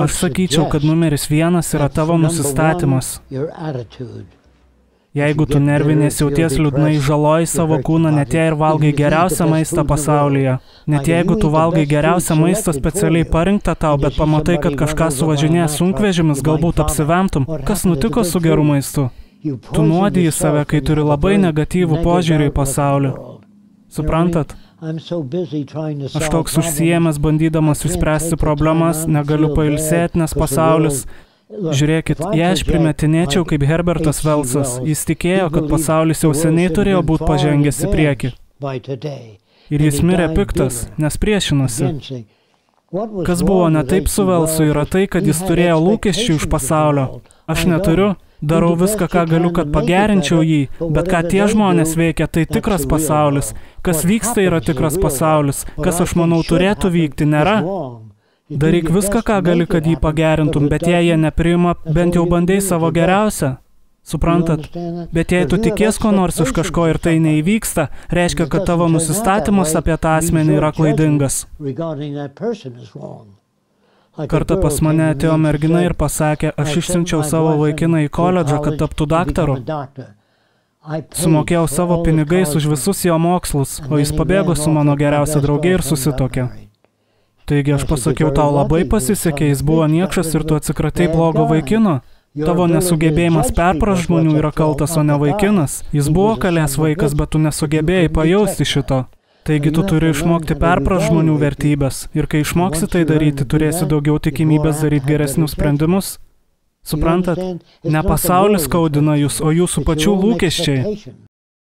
Aš sakyčiau, kad numeris 1 yra tavo nusistatymas. Jeigu tu nervinės jauties liūdnai, žaloji savo kūną, net jei ir valgai geriausią maistą pasaulyje, net jeigu tu valgai geriausią maistą specialiai parinktą tau, bet pamatai, kad kažką suvažinėja sunkvežimis, galbūt apsivemtum, kas nutiko su geru maistu? Tu nuodiji save, kai turi labai negatyvų požiūrį į pasaulį. Suprantat? Aš toks užsiėmęs, bandydamas išspręsti problemas, negaliu pailsėti, nes pasaulis... Žiūrėkit, jei aš primetinėčiau kaip Herbertas Velsas, jis tikėjo, kad pasaulis jau seniai turėjo būti pažengęs į priekį. Ir jis mirė piktas, nes priešinosi. Kas buvo ne taip su Velsu yra tai, kad jis turėjo lūkesčių iš pasaulio. Aš neturiu. Darau viską, ką galiu, kad pagerinčiau jį, bet ką tie žmonės veikia, tai tikras pasaulis. Kas vyksta yra tikras pasaulis, kas aš manau turėtų vykti, nėra. Daryk viską, ką gali, kad jį pagerintum, bet jei jie nepriima, bent jau bandai savo geriausią. Suprantat? Bet jei tu tikės ko nors iš kažko ir tai neįvyksta, reiškia, kad tavo nusistatymas apie tą asmenį yra klaidingas. Kartą pas mane atėjo mergina ir pasakė, aš išsiunčiau savo vaikiną į koledžą, kad taptų daktaru. Sumokėjau savo pinigais už visus jo mokslus, o jis pabėgo su mano geriausia draugė ir susitokė. Taigi aš pasakiau, tau labai pasisekė, jis buvo niekšas ir tu atsikratai blogo vaikino. Tavo nesugebėjimas perprast žmonių yra kaltas, o ne vaikinas. Jis buvo kalės vaikas, bet tu nesugebėjai pajausti šito. Taigi tu turi išmokti perprast žmonių vertybės. Ir kai išmoksi tai daryti, turėsi daugiau tikimybės daryti geresnius sprendimus. Suprantat? Ne pasaulis skaudina jūs, o jūsų pačių lūkesčiai.